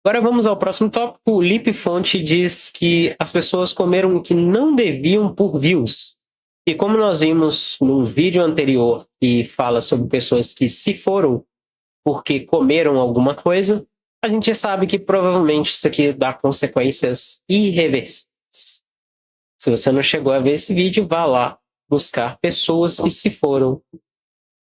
Agora vamos ao próximo tópico. O Lip Fonte diz que as pessoas comeram o que não deviam por views. E como nós vimos num vídeo anterior que fala sobre pessoas que se foram porque comeram alguma coisa, a gente sabe que provavelmente isso aqui dá consequências irreversíveis. Se você não chegou a ver esse vídeo, vá lá buscar pessoas que se foram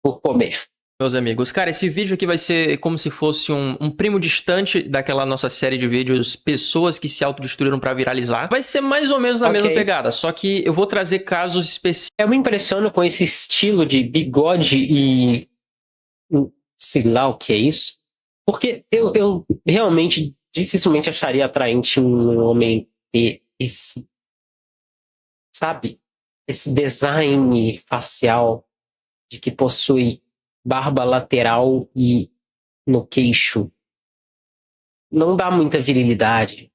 por comer. Meus amigos, cara, esse vídeo aqui vai ser como se fosse um primo distante daquela nossa série de vídeos Pessoas que se autodestruíram pra viralizar. Vai ser mais ou menos na mesma pegada, só que eu vou trazer casos específicos. Eu me impressiono com esse estilo de bigode e sei lá o que é isso, porque eu realmente dificilmente acharia atraente um homem ter esse, sabe, esse design facial de que possui barba lateral e no queixo. Não dá muita virilidade.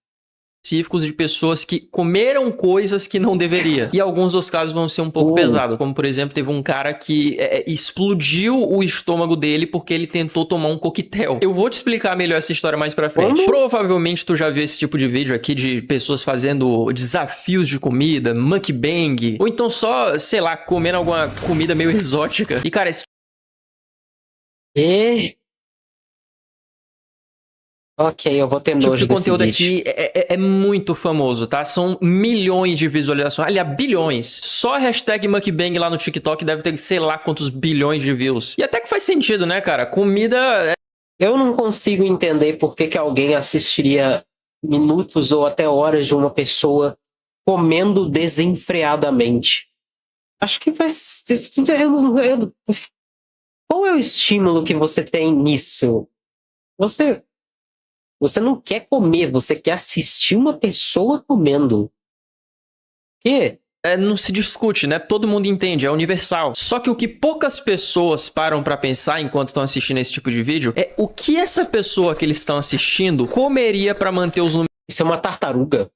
Específicos de pessoas que comeram coisas que não deveria. E alguns dos casos vão ser um pouco pesados. Como, por exemplo, teve um cara que explodiu o estômago dele porque ele tentou tomar um coquetel. Eu vou te explicar melhor essa história mais pra frente. Provavelmente tu já viu esse tipo de vídeo aqui de pessoas fazendo desafios de comida, mukbang, ou então só, sei lá, comendo alguma comida meio exótica. E, cara, esse Ok, eu vou ter tipo nojo de desse conteúdo vídeo. aqui é muito famoso, tá? São milhões de visualizações. Aliás, bilhões. Só a hashtag mukbang lá no TikTok deve ter sei lá quantos bilhões de views. E até que faz sentido, né, cara? Comida... Eu não consigo entender por que alguém assistiria minutos ou até horas de uma pessoa comendo desenfreadamente. Acho que vai ser... Qual é o estímulo que você tem nisso? Você não quer comer, você quer assistir uma pessoa comendo. Que? Não se discute, né? Todo mundo entende, é universal. Só que o que poucas pessoas param pra pensar enquanto estão assistindo esse tipo de vídeo é o que essa pessoa que eles estão assistindo comeria pra manter os números. Isso é uma tartaruga.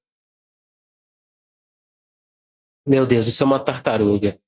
Meu Deus, isso é uma tartaruga.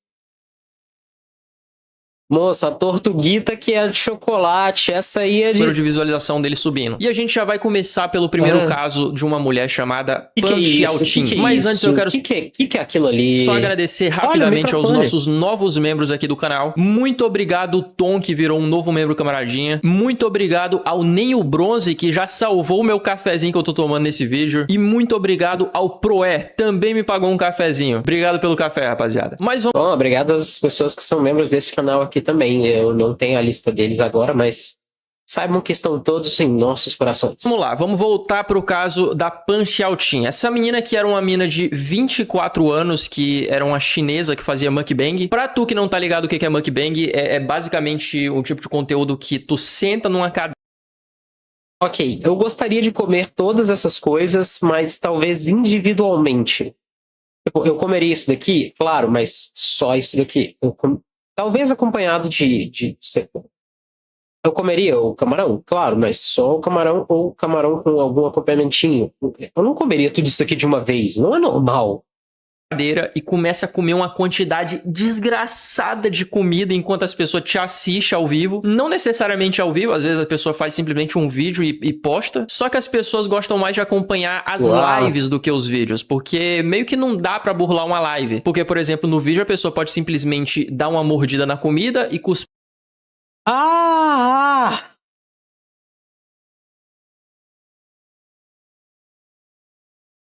Moça, a tortuguita que é de chocolate, essa aí é Número de visualização dele subindo. E a gente já vai começar pelo primeiro caso de uma mulher chamada Pan Xiaoting. Mas antes eu quero... que é aquilo ali? Só agradecer rapidamente aos nossos novos membros aqui do canal. Muito obrigado, Tom, que virou um novo membro camaradinha. Muito obrigado ao Nenho Bronze, que já salvou o meu cafezinho que eu tô tomando nesse vídeo. E muito obrigado ao Proé, também me pagou um cafezinho. Obrigado pelo café, rapaziada. Mas vamos... Bom, obrigado às pessoas que são membros desse canal aqui também. Eu não tenho a lista deles agora, mas saibam que estão todos em nossos corações. Vamos lá, vamos voltar pro caso da Pan Xiaoting. Essa menina que era uma mina de 24 anos, que era uma chinesa que fazia mukbang. Pra tu que não tá ligado o que é mukbang, é basicamente um tipo de conteúdo que tu senta numa cadeira. Ok, eu gostaria de comer todas essas coisas, mas talvez individualmente. Eu comeria isso daqui, claro, mas só isso daqui. Talvez acompanhado eu comeria o camarão, claro, mas só o camarão ou camarão com algum acompanhamentinho. Eu não comeria tudo isso aqui de uma vez, não é normal. E começa a comer uma quantidade desgraçada de comida enquanto as pessoas te assistem ao vivo. Não necessariamente ao vivo, às vezes a pessoa faz simplesmente um vídeo e posta. Só que as pessoas gostam mais de acompanhar as lives do que os vídeos, porque meio que não dá pra burlar uma live. Porque, por exemplo, no vídeo a pessoa pode simplesmente dar uma mordida na comida e cuspir.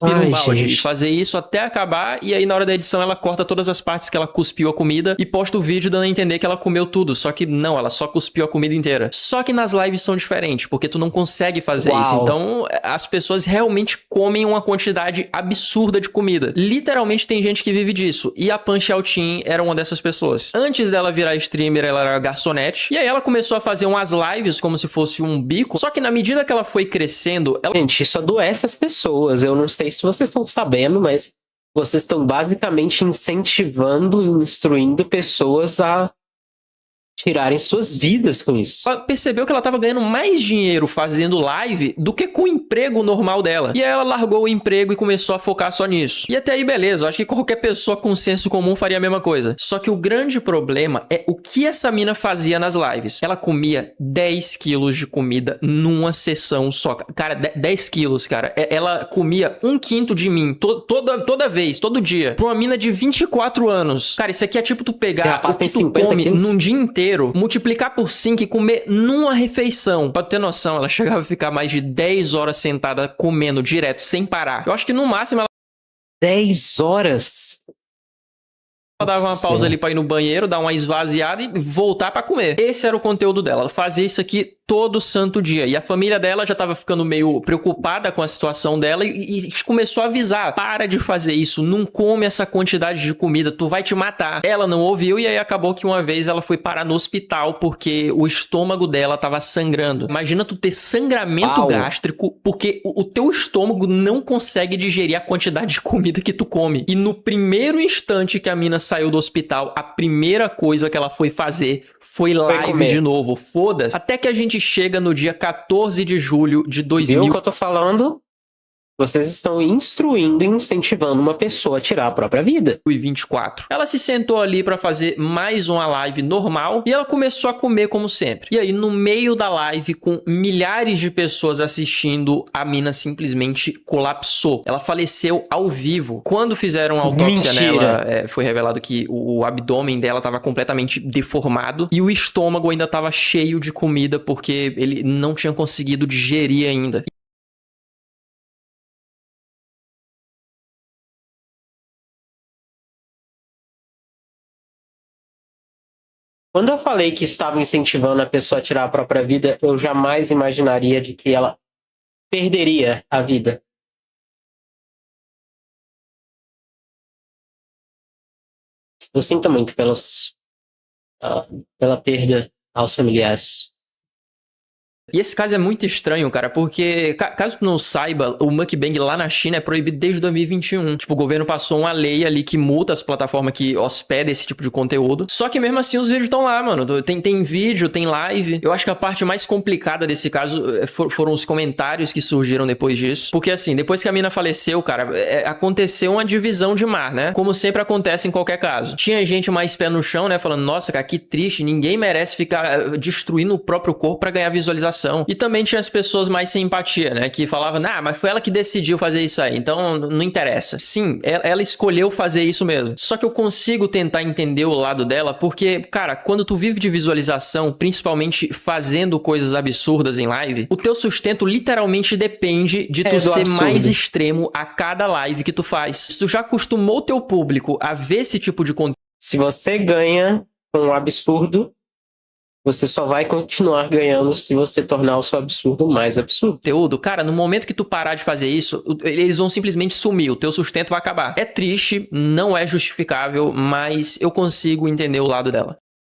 Um balde e fazer isso até acabar, e aí na hora da edição ela corta todas as partes que ela cuspiu a comida e posta o vídeo dando a entender que ela comeu tudo, só que não, ela só cuspiu a comida inteira. Só que nas lives são diferentes, porque tu não consegue fazer isso, então as pessoas realmente comem uma quantidade absurda de comida. Literalmente tem gente que vive disso, e a Pan Xiaoting era uma dessas pessoas. Antes dela virar streamer, ela era garçonete, e aí ela começou a fazer umas lives como se fosse um bico, só que na medida que ela foi crescendo... Gente, isso adoece as pessoas, eu não sei se vocês estão sabendo, mas vocês estão basicamente incentivando e instruindo pessoas a tirarem suas vidas com isso. Ela percebeu que ela tava ganhando mais dinheiro fazendo live do que com o emprego normal dela. E aí ela largou o emprego e começou a focar só nisso. E até aí, beleza. Eu acho que qualquer pessoa com senso comum faria a mesma coisa. Só que o grande problema é o que essa mina fazia nas lives. Ela comia 10 quilos de comida numa sessão só. Cara, 10 quilos, cara. Ela comia 1/5 de mim toda vez, todo dia. Pra uma mina de 24 anos. Cara, isso aqui é tipo tu pegar o que tu come num dia inteiro, multiplicar por 5 e comer numa refeição. Pra tu ter noção, ela chegava a ficar mais de 10 horas sentada comendo direto, sem parar. Eu acho que no máximo ela 10 horas? Ela dava uma pausa ali pra ir no banheiro, dar uma esvaziada e voltar pra comer. Esse era o conteúdo dela. Ela fazia isso aqui todo santo dia. E a família dela já tava ficando meio preocupada com a situação dela e começou a avisar: para de fazer isso, não come essa quantidade de comida, tu vai te matar. Ela não ouviu e aí acabou que uma vez ela foi parar no hospital porque o estômago dela tava sangrando. Imagina tu ter sangramento gástrico porque o teu estômago não consegue digerir a quantidade de comida que tu come. E no primeiro instante que a mina saiu do hospital, a primeira coisa que ela foi fazer foi live de novo. Foda-se. Até que a gente chega no dia 14 de julho de 2000. Viu o que eu tô falando? Vocês estão instruindo e incentivando uma pessoa a tirar a própria vida. 2024. Ela se sentou ali pra fazer mais uma live normal e ela começou a comer como sempre. E aí, no meio da live, com milhares de pessoas assistindo, a mina simplesmente colapsou. Ela faleceu ao vivo. Quando fizeram a autópsia nela, foi revelado que o abdômen dela estava completamente deformado e o estômago ainda estava cheio de comida porque ele não tinha conseguido digerir ainda. Quando eu falei que estava incentivando a pessoa a tirar a própria vida, eu jamais imaginaria de que ela perderia a vida. Eu sinto muito pela perda aos familiares. E esse caso é muito estranho, cara, porque, caso tu não saiba, o mukbang lá na China é proibido desde 2021. Tipo, o governo passou uma lei ali que multa as plataformas que hospedam esse tipo de conteúdo. Só que mesmo assim os vídeos estão lá, mano. Tem vídeo, tem live. Eu acho que a parte mais complicada desse caso foram os comentários que surgiram depois disso. Porque assim, depois que a mina faleceu, cara, aconteceu uma divisão de mar, né? Como sempre acontece em qualquer caso. Tinha gente mais pé no chão, né? Falando, nossa, cara, que triste. Ninguém merece ficar destruindo o próprio corpo pra ganhar visualização. E também tinha as pessoas mais sem empatia, né? Que falavam, mas foi ela que decidiu fazer isso aí, então não interessa. Sim, ela escolheu fazer isso mesmo. Só que eu consigo tentar entender o lado dela, porque, cara, quando tu vive de visualização, principalmente fazendo coisas absurdas em live, o teu sustento literalmente depende de tu ser mais extremo a cada live que tu faz. Se tu já acostumou teu público a ver esse tipo de conteúdo... Se você ganha com um absurdo, você só vai continuar ganhando se você tornar o seu absurdo mais absurdo. Cara, no momento que tu parar de fazer isso, eles vão simplesmente sumir, o teu sustento vai acabar. É triste, não é justificável, mas eu consigo entender o lado dela.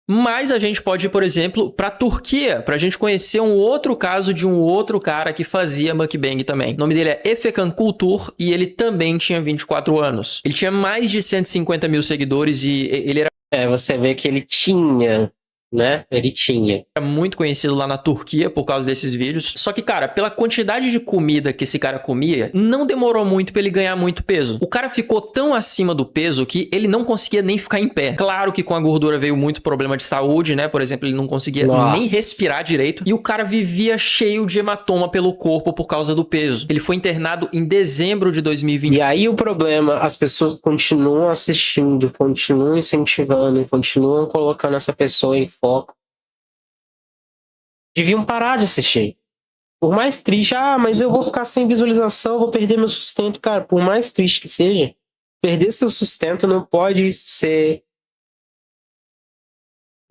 Mas a gente pode ir, por exemplo, pra Turquia, pra gente conhecer um outro caso de um outro cara que fazia mukbang também. O nome dele é Efekan Kultur e ele também tinha 24 anos. Ele tinha mais de 150 mil seguidores e ele era... você vê que ele tinha... né? Ele tinha. É muito conhecido lá na Turquia por causa desses vídeos. Só que, cara, pela quantidade de comida que esse cara comia, não demorou muito pra ele ganhar muito peso. O cara ficou tão acima do peso que ele não conseguia nem ficar em pé. Claro que com a gordura veio muito problema de saúde, né? Por exemplo, ele não conseguia nem respirar direito. E o cara vivia cheio de hematoma pelo corpo por causa do peso. Ele foi internado em dezembro de 2020. E aí o problema, as pessoas continuam assistindo, continuam incentivando, continuam colocando essa pessoa em foco. Deviam parar de assistir. Por mais triste, mas eu vou ficar sem visualização, vou perder meu sustento. Cara, por mais triste que seja, perder seu sustento não pode ser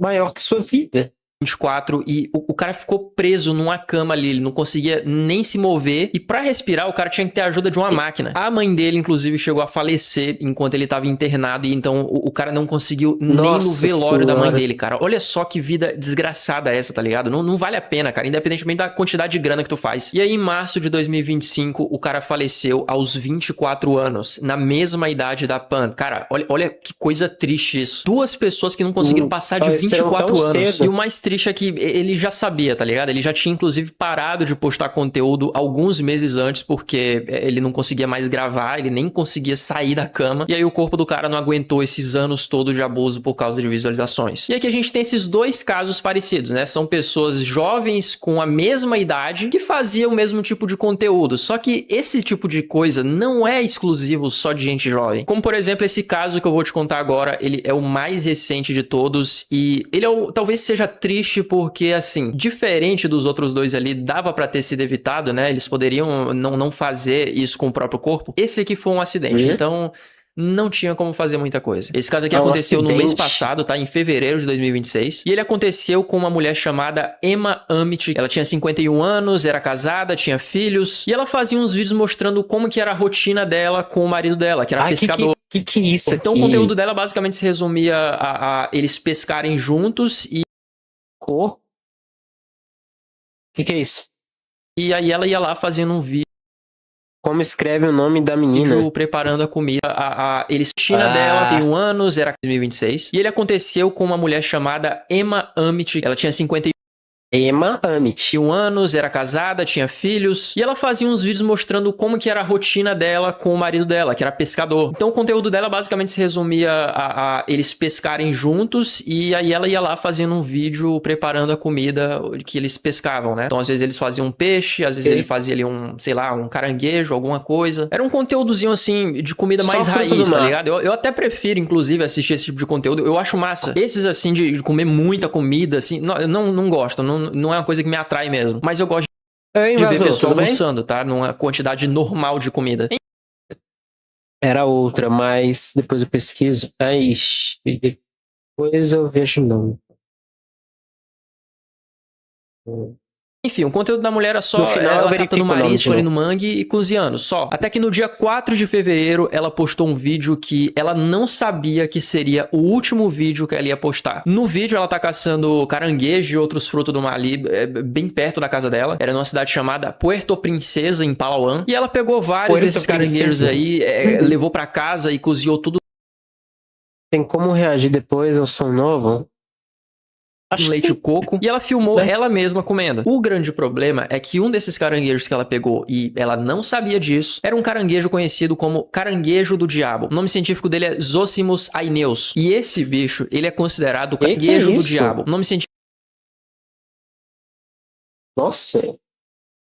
maior que sua vida. 24 e o cara ficou preso numa cama ali, ele não conseguia nem se mover e pra respirar o cara tinha que ter a ajuda de uma máquina. A mãe dele inclusive chegou a falecer enquanto ele tava internado e então o cara não conseguiu nem no velório da mãe dele, cara. Olha só que vida desgraçada essa, tá ligado? Não vale a pena, cara, independentemente da quantidade de grana que tu faz. E aí em março de 2025 o cara faleceu aos 24 anos, na mesma idade da Pan. Cara, olha que coisa triste isso. Duas pessoas que não conseguiram passar de 24 anos. E o mais triste é que ele já sabia, tá ligado? Ele já tinha, inclusive, parado de postar conteúdo alguns meses antes, porque ele não conseguia mais gravar, ele nem conseguia sair da cama. E aí o corpo do cara não aguentou esses anos todos de abuso por causa de visualizações. E aqui a gente tem esses dois casos parecidos, né? São pessoas jovens com a mesma idade que faziam o mesmo tipo de conteúdo. Só que esse tipo de coisa não é exclusivo só de gente jovem. Como, por exemplo, esse caso que eu vou te contar agora, ele é o mais recente de todos e ele talvez seja triste porque, assim, diferente dos outros dois ali, dava pra ter sido evitado, né? Eles poderiam não fazer isso com o próprio corpo. Esse aqui foi um acidente, então não tinha como fazer muita coisa. Esse caso aqui aconteceu no mês passado, tá? Em fevereiro de 2026. E ele aconteceu com uma mulher chamada Emma Amit. Ela tinha 51 anos, era casada, tinha filhos. E ela fazia uns vídeos mostrando como que era a rotina dela com o marido dela, que era pescador. Que é isso então aqui? O conteúdo dela basicamente se resumia a eles pescarem juntos e O que é isso? E aí ela ia lá fazendo um vídeo. Como escreve o nome da menina? Preparando a comida. Eles China dela tem 1 ano, era 2026. E ele aconteceu com uma mulher chamada Emma Amit. Ela tinha 51 Emma Amit. 1 ano, era casada, tinha filhos. E ela fazia uns vídeos mostrando como que era a rotina dela com o marido dela, que era pescador. Então o conteúdo dela basicamente se resumia a eles pescarem juntos. E aí ela ia lá fazendo um vídeo preparando a comida que eles pescavam, né? Então às vezes eles faziam um peixe, às vezes ele fazia ali sei lá, um caranguejo, alguma coisa. Era um conteúdozinho assim de comida mais raiz, tá ligado? Eu até prefiro, inclusive, assistir esse tipo de conteúdo. Eu acho massa. Esses assim de comer muita comida, assim, não gosto. Não é uma coisa que me atrai mesmo. Mas eu gosto de ver pessoa almoçando, tá? Numa quantidade normal de comida. Era outra, mas depois eu pesquiso. Depois eu vejo não. Enfim, o conteúdo da mulher era só no final, ela catando marisco ali no mangue e cozinhando, só. Até que no dia 4 de fevereiro, ela postou um vídeo que ela não sabia que seria o último vídeo que ela ia postar. No vídeo, ela tá caçando caranguejo e outros frutos do mar ali, bem perto da casa dela. Era numa cidade chamada Puerto Princesa, em Palawan. E ela pegou vários desses caranguejos aí, levou pra casa e cozinhou tudo. Tem como reagir depois ao som novo? Leite de coco, e ela filmou ela mesma comendo. O grande problema é que um desses caranguejos que ela pegou, e ela não sabia disso, era um caranguejo conhecido como caranguejo do diabo. O nome científico dele é Zosimus aineus. E esse bicho, ele é considerado o caranguejo do diabo. O nome científico Nossa,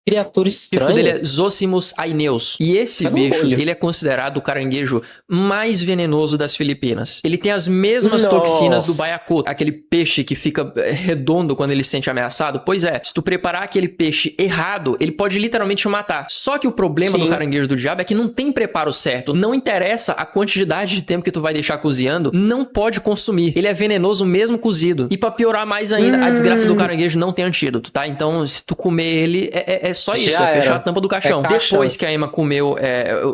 criatura estranha. dele é Zosimus aineus. E esse bicho, ele é considerado o caranguejo mais venenoso das Filipinas. Ele tem as mesmas toxinas do baiacu, aquele peixe que fica redondo quando ele se sente ameaçado. Pois é, se tu preparar aquele peixe errado, ele pode literalmente te matar. Só que o problema do caranguejo do diabo é que não tem preparo certo. Não interessa a quantidade de tempo que tu vai deixar cozinhando, não pode consumir. Ele é venenoso mesmo cozido. E pra piorar mais ainda, a desgraça do caranguejo não tem antídoto, tá? Então, se tu comer ele, é só isso, fechar a tampa do caixão. Depois que a Emma comeu,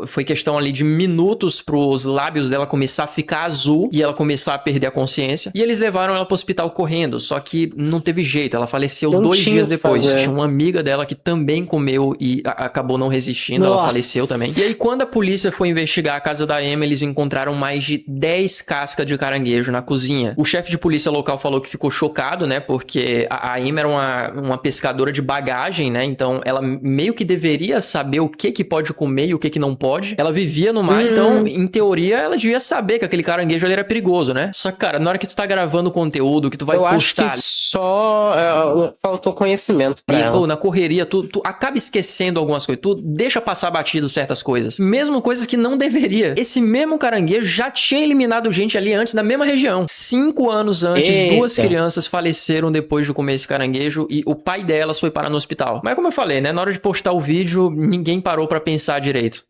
foi questão ali de minutos pros lábios dela começar a ficar azul e ela começar a perder a consciência. E eles levaram ela pro hospital correndo, só que não teve jeito, ela faleceu 2 dias depois. Tinha uma amiga dela que também comeu e acabou não resistindo, ela faleceu também. E aí quando a polícia foi investigar a casa da Emma, eles encontraram mais de 10 cascas de caranguejo na cozinha. O chefe de polícia local falou que ficou chocado, né, porque a Emma era uma pescadora de bagagem, né, então ela meio que deveria saber o que pode comer e o que não pode. Ela vivia no mar, então, em teoria, ela devia saber que aquele caranguejo ali era perigoso, né? Só que, cara, na hora que tu tá gravando conteúdo, que tu vai postar... Eu acho que só faltou conhecimento pra ela. Pô, na correria, tu acaba esquecendo algumas coisas. Tu deixa passar batido certas coisas. Mesmo coisas que não deveria. Esse mesmo caranguejo já tinha eliminado gente ali antes, na mesma região. 5 anos antes, 2 crianças faleceram depois de comer esse caranguejo e o pai delas foi parar no hospital. Mas como eu falei, né? Na hora de postar o vídeo, ninguém parou pra pensar direito.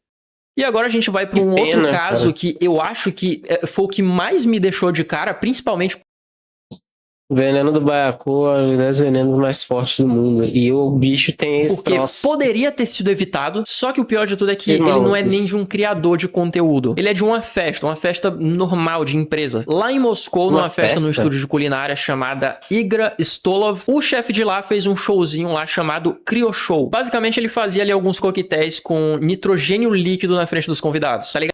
E agora a gente vai pra um outro caso que eu acho que foi o que mais me deixou de cara, principalmente... O veneno do baiacu é um dos venenos mais fortes do mundo. E o bicho tem esse Porque troço. poderia ter sido evitado, só que o pior de tudo é que Que ele não é malucos. nem de um criador de conteúdo. Ele é de uma festa normal de empresa. Lá em Moscou, Uma numa festa no festa? estúdio de culinária chamada Igra Stolov, o chefe de lá fez um showzinho lá chamado Cryo Show. Basicamente, ele fazia ali alguns coquetéis com nitrogênio líquido na frente dos convidados, tá ligado?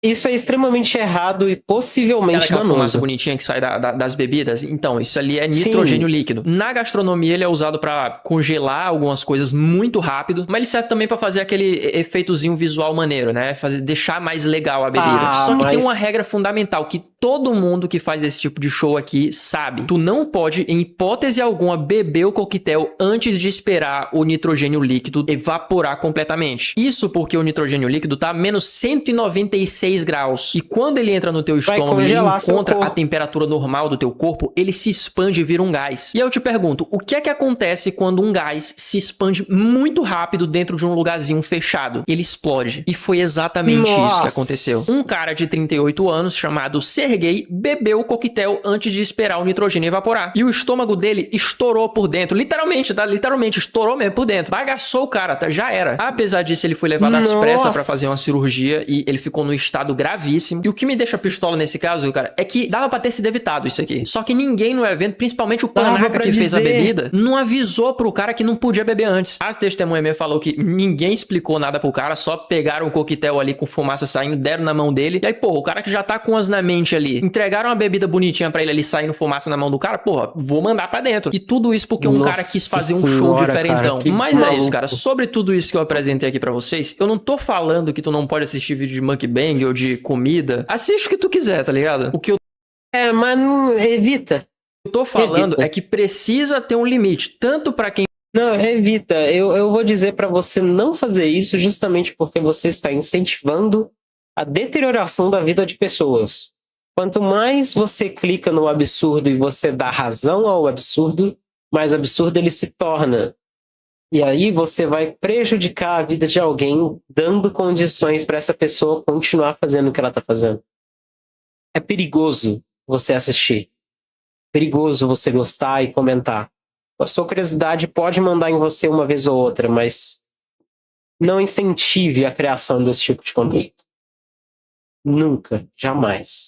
Isso é extremamente errado e possivelmente Aquela fumaça danoso. bonitinha que sai das bebidas. Então, isso ali é Sim. nitrogênio líquido. Na gastronomia, ele é usado pra congelar algumas coisas muito rápido, mas ele serve também pra fazer aquele efeitozinho visual maneiro, né? Deixar mais legal a bebida. Só que tem uma regra fundamental que todo mundo que faz esse tipo de show aqui sabe. Tu não pode, em hipótese alguma, beber o coquetel antes de esperar o nitrogênio líquido evaporar completamente. Isso porque o nitrogênio líquido tá a menos 196 graus. E quando ele entra no teu estômago e ele encontra a temperatura normal do teu corpo, ele se expande e vira um gás. E aí eu te pergunto, o que é que acontece quando um gás se expande muito rápido dentro de um lugarzinho fechado? Ele explode. E foi exatamente isso que aconteceu. Um cara de 38 anos, chamado Sergei, bebeu o coquetel antes de esperar o nitrogênio evaporar. E o estômago dele estourou por dentro. Literalmente, tá? Literalmente, estourou mesmo por dentro. Bagaçou o cara, tá? Já era. Apesar disso, ele foi levado às pressas pra fazer uma cirurgia e ele ficou no estado gravíssimo. E o que me deixa pistola nesse caso, cara, é que dava pra ter sido evitado isso aqui. Só que ninguém no evento, principalmente o panaca que fez a bebida, não avisou pro cara que não podia beber antes. As testemunhas me falou que ninguém explicou nada pro cara, só pegaram o coquetel ali com fumaça saindo, deram na mão dele. E aí, porra, o cara que já tá com as na mente ali, entregaram uma bebida bonitinha pra ele ali saindo fumaça na mão do cara, porra, vou mandar pra dentro. E tudo isso porque um cara quis fazer um show diferentão. Cara, mas é isso, cara. Sobre tudo isso que eu apresentei aqui pra vocês, eu não tô falando que tu não pode assistir vídeo de mukbang ou de comida. Assiste o que tu quiser, tá ligado? O que eu... mas não evita. Eu tô falando é que precisa ter um limite, tanto pra quem... Não, evita. Eu vou dizer pra você não fazer isso justamente porque você está incentivando a deterioração da vida de pessoas. Quanto mais você clica no absurdo e você dá razão ao absurdo, mais absurdo ele se torna. E aí você vai prejudicar a vida de alguém dando condições para essa pessoa continuar fazendo o que ela está fazendo. É perigoso você assistir. Perigoso você gostar e comentar. A sua curiosidade pode mandar em você uma vez ou outra, mas não incentive a criação desse tipo de conteúdo. Nunca, jamais.